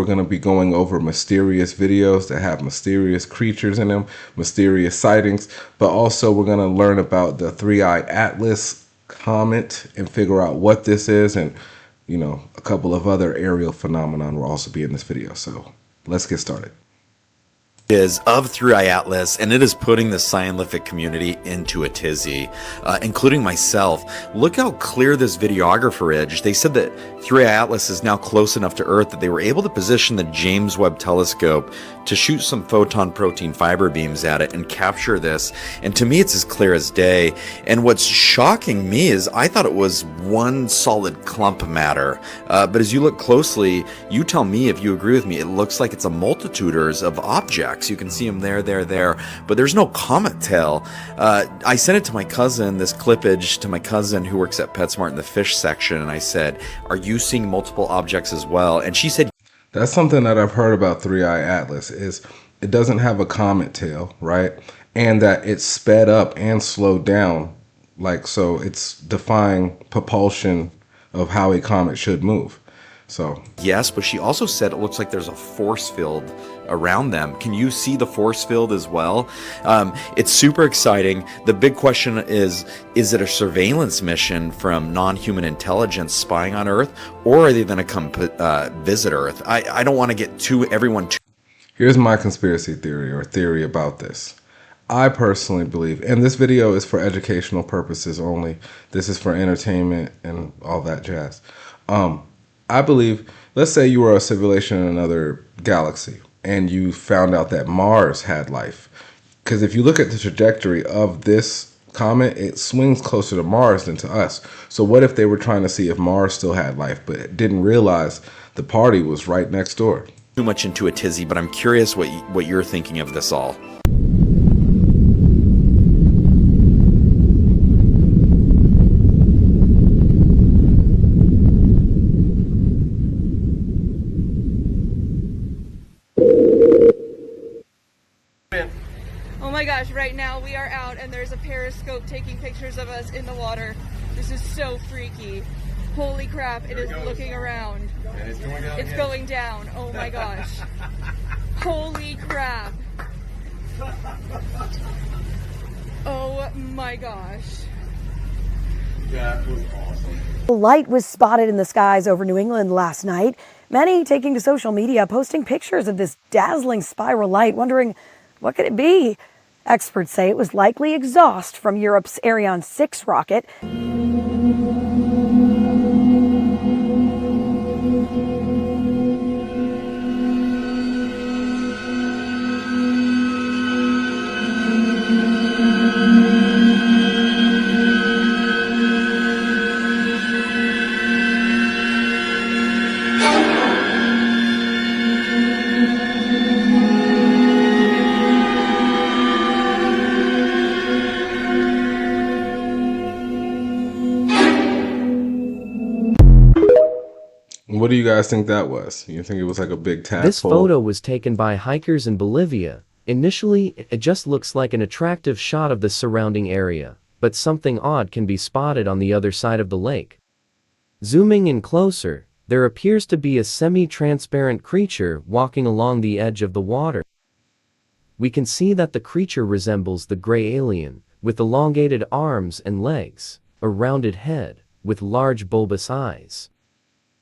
We're going to be going over mysterious videos that have mysterious creatures in them, mysterious sightings, but also we're going to learn about the Three-Eyed Atlas comet and figure out what this is, and a couple of other aerial phenomenon will also be in this video. So let's get started. Is of Three-Eyed Atlas, and it is putting the scientific community into a tizzy, including myself. Look how clear this videographer is. They said that Three-Eyed Atlas is now close enough to Earth that they were able to position the James Webb Telescope to shoot some photon protein fiber beams at it and capture this. And to me, it's as clear as day. And what's shocking me is I thought it was one solid clump of matter. But as you look closely, you tell me if you agree with me, it looks like it's a multitudes of objects. You can see them there, but there's no comet tail. I sent it to my cousin, this clippage to my cousin who works at PetSmart in the fish section, and I said, are you seeing multiple objects as well? And she said, that's something that I've heard about Three-Eyed Atlas, is it doesn't have a comet tail, right? And that it's sped up and slowed down, so it's defying propulsion of how a comet should move. So yes, but she also said it looks like there's a force field around them. Can you see the force field as well? It's super exciting. The big question is it a surveillance mission from non-human intelligence spying on Earth, or are they going to come visit Earth? I don't want to get everyone too. Here's my conspiracy theory about this. I personally believe, and this video is for educational purposes only. This is for entertainment and all that jazz. I believe, let's say you were a civilization in another galaxy and you found out that Mars had life. Because if you look at the trajectory of this comet, it swings closer to Mars than to us. So what if they were trying to see if Mars still had life, but didn't realize the party was right next door? Too much into a tizzy, but I'm curious what you're thinking of this all. Oh my gosh, right now we are out and there's a periscope taking pictures of us in the water. This is so freaky. Holy crap, it is looking around. And it's going down. It's going down. Oh my gosh. Holy crap. Oh my gosh. That was awesome. Light was spotted in the skies over New England last night. Many taking to social media, posting pictures of this dazzling spiral light, wondering what could it be? Experts say it was likely exhaust from Europe's Ariane 6 rocket. What do you guys think that was? You think it was like a big tadpole? This photo was taken by hikers in Bolivia. Initially, it just looks like an attractive shot of the surrounding area, but something odd can be spotted on the other side of the lake. Zooming in closer, there appears to be a semi-transparent creature walking along the edge of the water. We can see that the creature resembles the gray alien, with elongated arms and legs, a rounded head, with large bulbous eyes.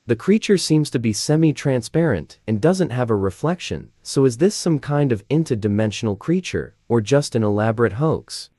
The creature seems to be semi-transparent and doesn't have a reflection, so is this some kind of interdimensional creature, or just an elaborate hoax?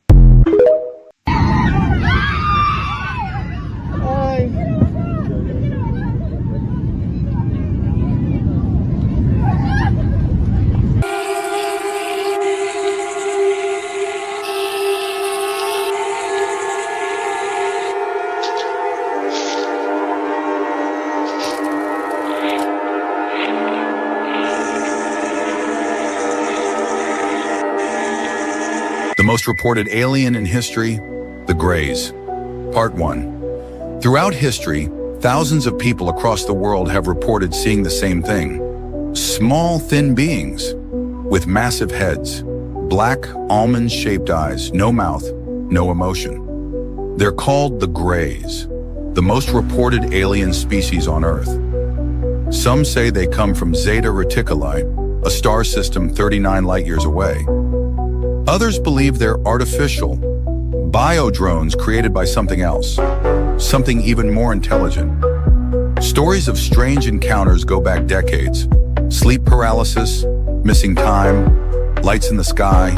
The most reported alien in history, the Greys. Part 1. Throughout history, thousands of people across the world have reported seeing the same thing. Small, thin beings with massive heads, black, almond-shaped eyes, no mouth, no emotion. They're called the Greys, the most reported alien species on Earth. Some say they come from Zeta Reticuli, a star system 39 light-years away. Others believe they're artificial, bio-drones created by something else, something even more intelligent. Stories of strange encounters go back decades. Sleep paralysis, missing time, lights in the sky.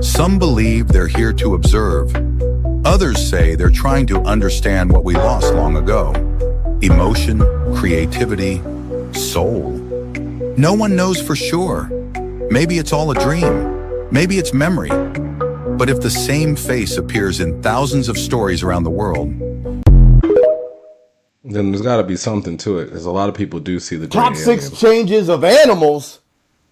Some believe they're here to observe. Others say they're trying to understand what we lost long ago. Emotion, creativity, soul. No one knows for sure. Maybe it's all a dream. Maybe it's memory. But if the same face appears in thousands of stories around the world, then there's got to be something to it, because a lot of people do see the gray Top 6 aliens. changes of animals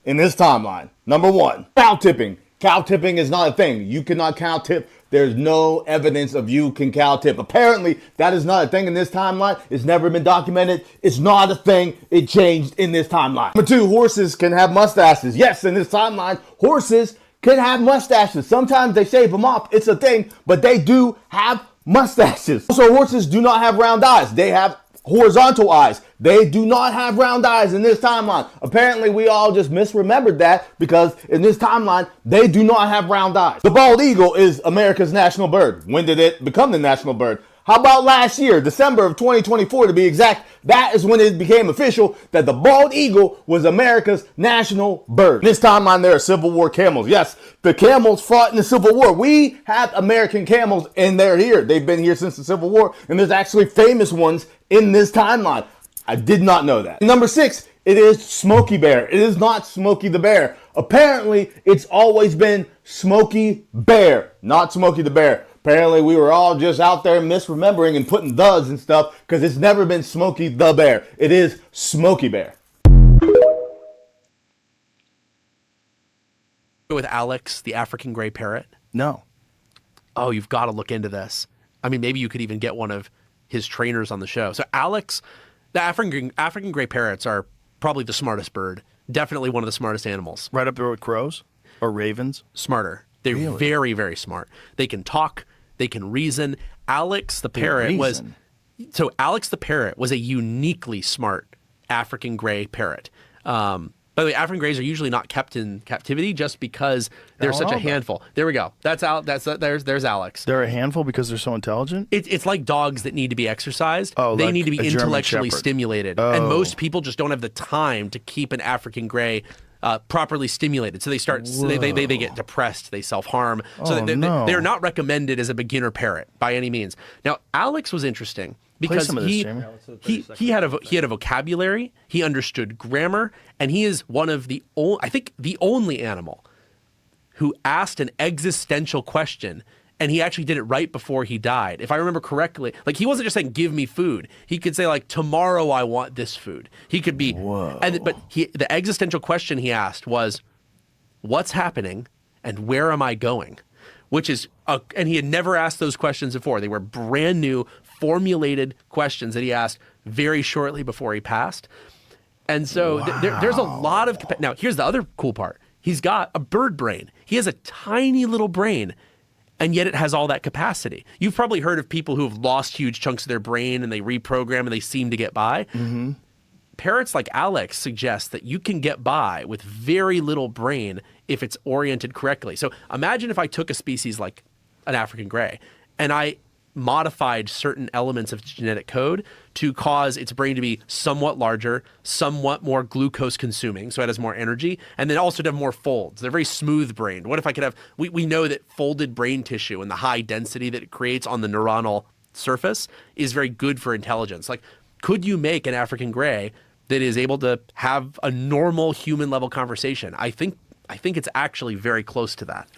in this timeline. Number 1, cow tipping. Cow tipping is not a thing. You cannot cow tip. There's no evidence of you can cow tip. Apparently, that is not a thing in this timeline. It's never been documented. It's not a thing. It changed in this timeline. Number 2, horses can have mustaches. Yes, in this timeline, horses can have mustaches. Sometimes they shave them off. It's a thing, but they do have mustaches. Also, horses do not have round eyes. They have horizontal eyes. They do not have round eyes in this timeline. Apparently, we all just misremembered that, because in this timeline, they do not have round eyes. The bald eagle is America's national bird. When did it become the national bird? How about last year, December of 2024 to be exact? That is when it became official that the bald eagle was America's national bird. In this timeline, there are Civil War camels. Yes, the camels fought in the Civil War. We have American camels, and they're here. They've been here since the Civil War, and there's actually famous ones in this timeline. I did not know that. Number 6, it is Smokey Bear. It is not Smokey the Bear. Apparently, it's always been Smokey Bear, not Smokey the Bear. Apparently, we were all just out there misremembering and putting does and stuff, because it's never been Smokey the Bear. It is Smokey Bear. With Alex, the African gray parrot? No. Oh, you've got to look into this. I mean, maybe you could even get one of his trainers on the show. So Alex, the African gray parrots are probably the smartest bird. Definitely one of the smartest animals. Right up there with crows or ravens? Smarter. They're very, very smart. They can talk. They can reason. Alex the parrot was a uniquely smart African gray parrot. By the way, African grays are usually not kept in captivity just because they're such a handful. There we go. There's Alex. They're a handful because they're so intelligent? It's like dogs that need to be exercised. Oh, they like need to be a German intellectually Shepherd. stimulated. Oh. And most people just don't have the time to keep an African gray properly stimulated. So they start, they get depressed, they self-harm. So they're not recommended as a beginner parrot by any means. Now, Alex was interesting because he had a vocabulary, he understood grammar, and he is one of the only animal who asked an existential question, and he actually did it right before he died. If I remember correctly, like, he wasn't just saying, give me food. He could say, like, tomorrow I want this food. He could be, the existential question he asked was, what's happening and where am I going? Which is, and he had never asked those questions before. They were brand new, formulated questions that he asked very shortly before he passed. And so there's a lot of, now here's the other cool part. He's got a bird brain. He has a tiny little brain, and yet it has all that capacity. You've probably heard of people who have lost huge chunks of their brain and they reprogram and they seem to get by. Mm-hmm. Parrots like Alex suggest that you can get by with very little brain if it's oriented correctly. So imagine if I took a species like an African gray and I modified certain elements of its genetic code to cause its brain to be somewhat larger, somewhat more glucose consuming, so it has more energy, and then also to have more folds. They're very smooth brained. What if I could have, we know that folded brain tissue and the high density that it creates on the neuronal surface is very good for intelligence. Like, could you make an African gray that is able to have a normal human level conversation? I think it's actually very close to that.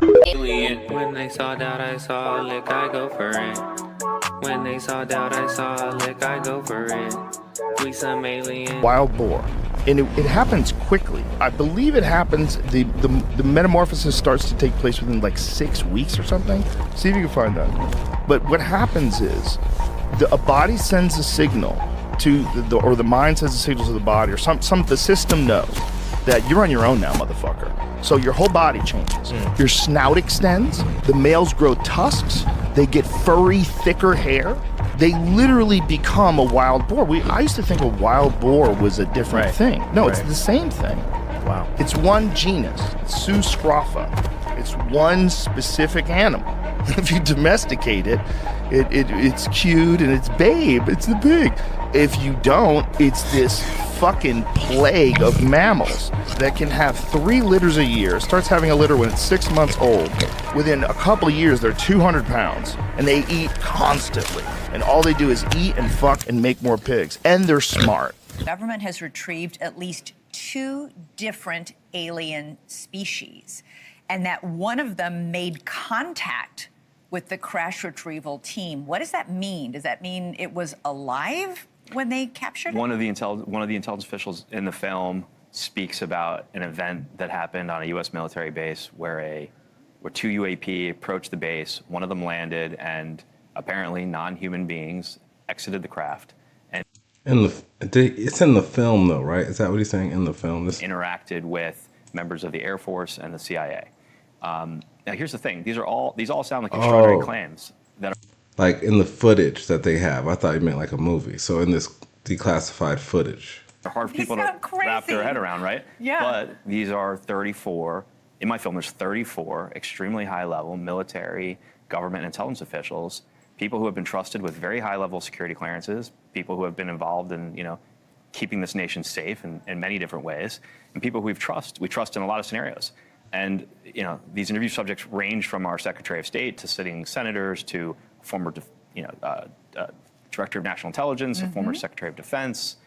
When they saw doubt, I saw a lick, I go for it. When they saw doubt, I saw a lick, I go for it. We some alien. Wild boar. And it happens quickly. I believe it happens, the metamorphosis starts to take place within like 6 weeks or something. See if you can find that. But what happens is a body sends a signal to the mind sends a signal to the body, or the system knows that you're on your own now, motherfucker. So your whole body changes. Your snout extends, the males grow tusks, they get furry, thicker hair. they literally become a wild boar. I used to think a wild boar was a different thing. No, it's the same thing. Wow. It's one genus, Sus scrofa. It's one specific animal. If you domesticate it, it's cute and it's babe. It's the pig. If you don't, it's this fucking plague of mammals that can have 3 litters a year. Starts having a litter when it's 6 months old. Within a couple of years, they're 200 pounds, and they eat constantly. And all they do is eat and fuck and make more pigs. And they're smart. The government has retrieved at least 2 different alien species, and that one of them made contact with the crash retrieval team. What does that mean? Does that mean it was alive when they captured it? One of the intelligence officials in the film speaks about an event that happened on a U.S. military base where 2 UAP approached the base. One of them landed, and apparently non-human beings exited the craft. And it's in the film, though, right? Is that what he's saying in the film? Interacted with members of the Air Force and the CIA. Now, here's the thing: these all sound like extraordinary claims that are like in the footage that they have. I thought you meant like a movie. So in this declassified footage, hard for people to wrap their head around, right? Yeah. But these are 34. In my film, there's 34 extremely high-level military, government, intelligence officials, people who have been trusted with very high-level security clearances, people who have been involved in, keeping this nation safe in many different ways, and people who we trust in a lot of scenarios. And, these interview subjects range from our Secretary of State to sitting senators to former, Director of National Intelligence, a former Secretary of Defense,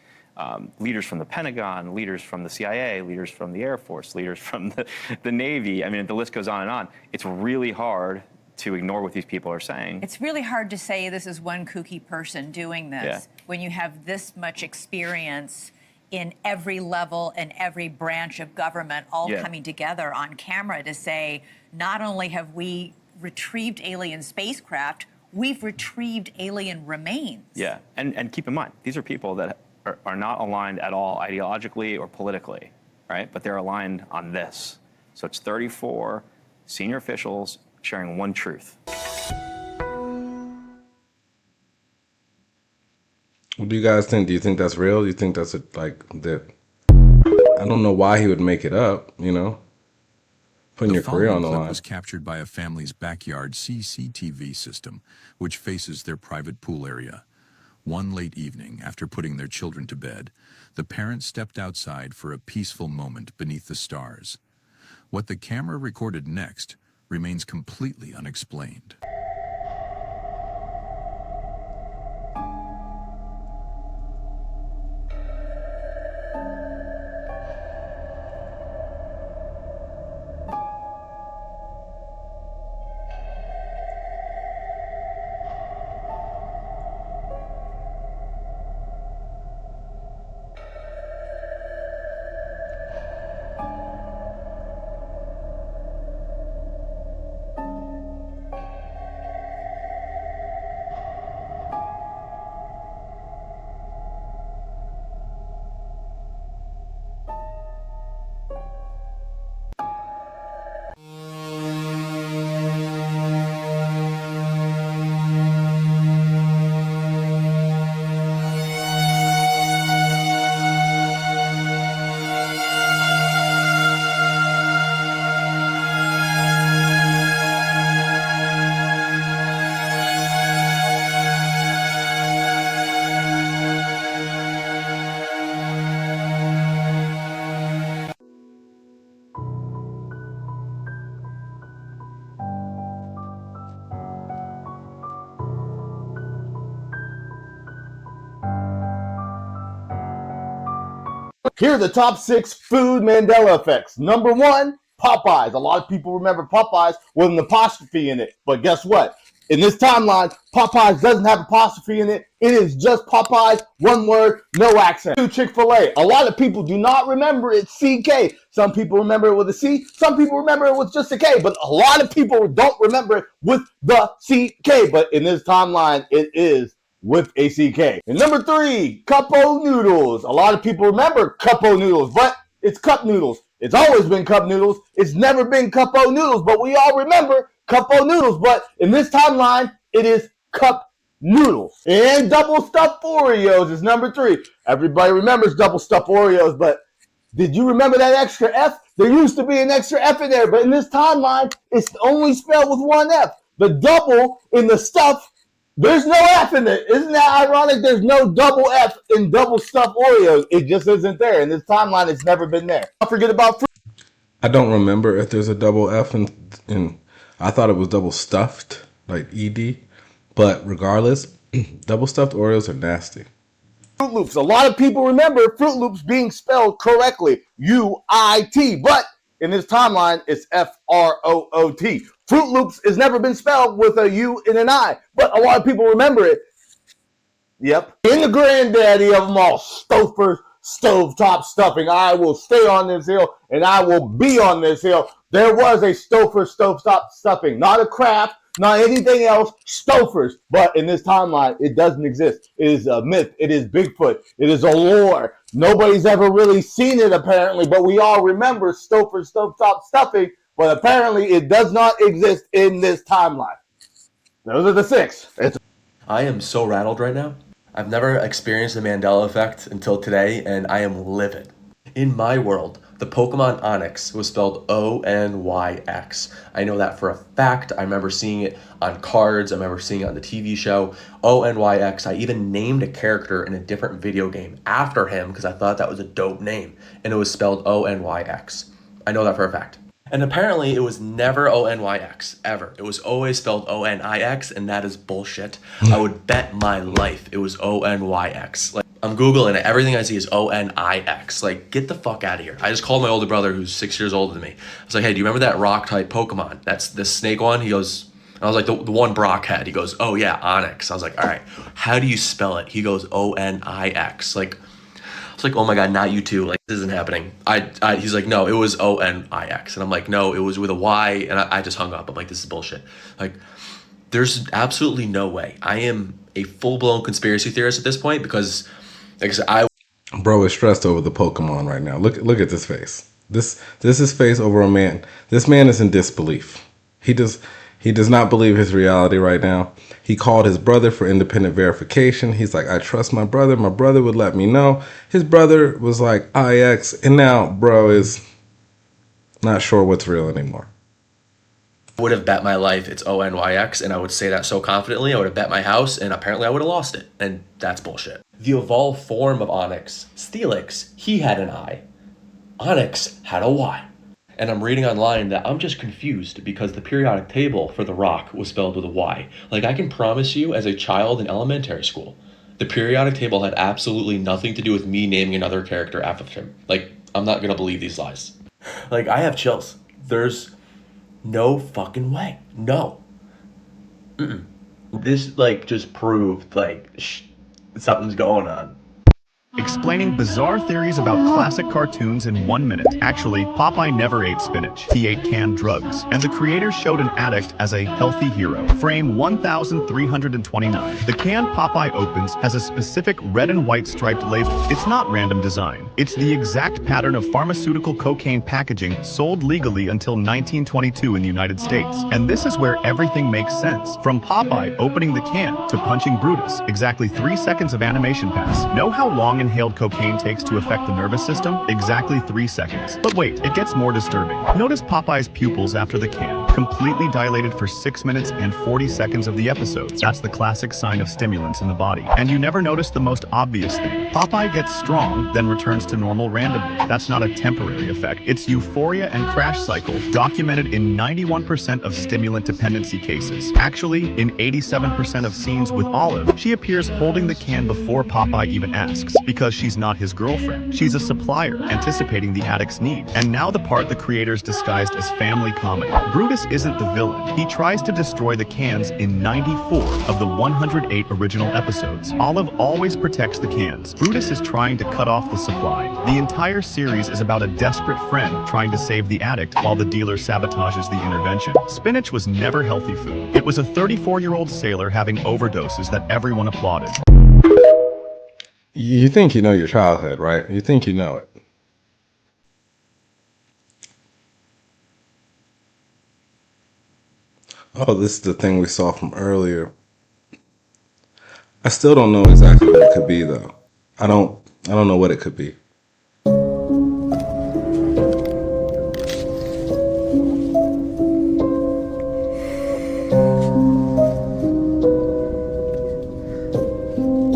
leaders from the Pentagon, leaders from the CIA, leaders from the Air Force, leaders from the Navy. I mean, the list goes on and on. It's really hard to ignore what these people are saying. It's really hard to say this is one kooky person doing this when you have this much experience in every level and every branch of government all coming together on camera to say, not only have we retrieved alien spacecraft, we've retrieved alien remains. Yeah, and keep in mind, these are people that are not aligned at all ideologically or politically, right? But they're aligned on this. So it's 34 senior officials sharing one truth. What do you guys think? Do you think that's real? Do you think that's that? I don't know why he would make it up, putting your career on the line. Was captured by a family's backyard CCTV system, which faces their private pool area. One late evening, after putting their children to bed, the parents stepped outside for a peaceful moment beneath the stars. What the camera recorded next remains completely unexplained. Here are the top 6 food Mandela effects. Number 1, Popeyes. A lot of people remember Popeyes with an apostrophe in it. But guess what? In this timeline, Popeyes doesn't have apostrophe in it. It is just Popeyes, one word, no accent. 2, Chick-fil-A. A lot of people do not remember it CK. Some people remember it with a C. Some people remember it with just a K. But a lot of people don't remember it with the CK. But in this timeline, it is with a CK. And number 3, Cup-O noodles. A lot of people remember Cup-O noodles, but it's cup noodles. It's always been cup noodles. It's never been Cup-O noodles, but we all remember Cup-O noodles. But in this timeline, it is cup noodles. And double stuffed Oreos is number 3. Everybody remembers double stuffed Oreos, but did you remember that extra F? There used to be an extra F in there, but in this timeline, it's only spelled with one F. The double in the stuff, there's no F in it. Isn't that ironic? There's no double F in double stuffed Oreos. It just isn't there. In this timeline, it's never been there. Don't forget about fruit. I don't remember if there's a double F in I thought it was double stuffed, like ED. But regardless, double stuffed Oreos are nasty. Fruit Loops. A lot of people remember Fruit Loops being spelled correctly, U-I-T, but in this timeline, it's F-R-O-O-T. Fruit Loops has never been spelled with a U and an I, but a lot of people remember it. Yep. In the granddaddy of them all, Stouffer's stovetop stuffing. I will stay on this hill, and I will be on this hill. There was a Stouffer's stovetop stuffing, not a craft, not anything else, Stouffer's. But in this timeline, it doesn't exist. It is a myth. It is Bigfoot. It is a lore. Nobody's ever really seen it, apparently, but we all remember Stouffer's stovetop stuffing, but apparently it does not exist in this timeline. Those are the 6. I am so rattled right now. I've never experienced the Mandela effect until today, and I am livid. In my world, the Pokemon Onyx was spelled O-N-Y-X. I know that for a fact. I remember seeing it on cards. I remember seeing it on the TV show, O-N-Y-X. I even named a character in a different video game after him because I thought that was a dope name, and it was spelled O-N-Y-X. I know that for a fact. And apparently it was never O-N-Y-X, ever. It was always spelled O-N-I-X, and that is bullshit. I would bet my life it was O-N-Y-X. Like, I'm Googling it, everything I see is O-N-I-X. Like, get the fuck out of here. I just called my older brother, who's 6 years older than me. I was like, hey, do you remember that rock-type Pokemon? That's the snake one? He goes, I was like, the one Brock had. He goes, oh yeah, Onyx. I was like, all right, how do you spell it? He goes, O-N-I-X. Like, I was like, oh my God, not you too. Like, this isn't happening. He's like, no, it was O-N-I-X. And I'm like, no, it was with a Y. And I just hung up. I'm like, this is bullshit. Like, there's absolutely no way. I am a full-blown conspiracy theorist at this point because, like I said, Bro is stressed over the Pokemon right now. Look at this face. This is his face over a man. This man is in disbelief. He does not believe his reality right now. He called his brother for independent verification. He's like, I trust my brother. My brother would let me know. His brother was like, IX. And now bro is not sure what's real anymore. I would have bet my life it's O-N-Y-X, and I would say that so confidently. I would have bet my house, and apparently I would have lost it. And that's bullshit. The evolved form of Onyx, Steelix, he had an I. Onyx had a Y. And I'm reading online that I'm just confused because the periodic table for the rock was spelled with a Y. Like, I can promise you, as a child in elementary school, the periodic table had absolutely nothing to do with me naming another character after him. Like, I'm not gonna believe these lies. Like, I have chills. There's no fucking way. No. This, like, just proved, like, something's going on. Explaining bizarre theories about classic cartoons in 1 minute. Actually, Popeye never ate spinach. He ate canned drugs. And the creators showed an addict as a healthy hero. Frame 1329. The can Popeye opens has a specific red and white striped label. It's not random design. It's the exact pattern of pharmaceutical cocaine packaging sold legally until 1922 in the United States. And this is where everything makes sense. From Popeye opening the can to punching Brutus, exactly 3 seconds of animation pass. Know how long inhaled cocaine takes to affect the nervous system? Exactly 3 seconds. But wait, it gets more disturbing. Notice Popeye's pupils after the can, completely dilated for 6 minutes and 40 seconds of the episode. That's the classic sign of stimulants in the body. And you never notice the most obvious thing. Popeye gets strong, then returns to normal randomly. That's not a temporary effect. It's euphoria and crash cycle, documented in 91% of stimulant dependency cases. Actually, in 87% of scenes with Olive, she appears holding the can before Popeye even asks, because she's not his girlfriend. She's a supplier, anticipating the addict's need. And now the part the creators disguised as family comedy. Brutus isn't the villain. He tries to destroy the cans in 94 of the 108 original episodes. Olive always protects the cans. Brutus is trying to cut off the supply. The entire series is about a desperate friend trying to save the addict while the dealer sabotages the intervention. Spinach was never healthy food. It was a 34-year-old sailor having overdoses that everyone applauded. You think you know your childhood, right? You think you know it. Oh, this is the thing we saw from earlier. I still don't know exactly what it could be though. I don't know what it could be.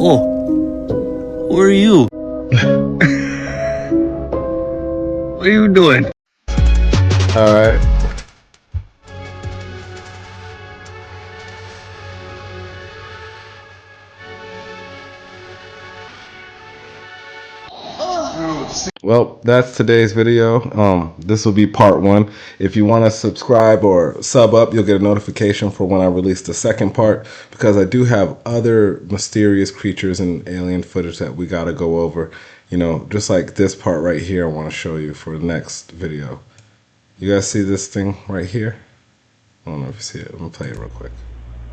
Oh, who are you? What are you doing? All right. Well, that's today's video. This will be part 1. If you want to subscribe or sub up, you'll get a notification for when I release the second part, because I do have other mysterious creatures and alien footage that we got to go over. You know, just like this part right here, I want to show you for the next video. You guys see this thing right here? I don't know if you see it. Let me play it real quick.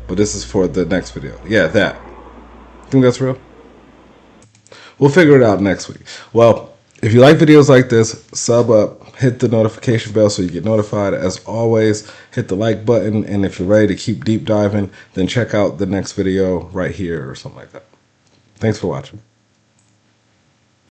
But this is for the next video. Yeah, that. Think that's real? We'll figure it out next week. Well, if you like videos like this, sub up, hit the notification bell so you get notified. As always, hit the like button. And if you're ready to keep deep diving, then check out the next video right here or something like that. Thanks for watching.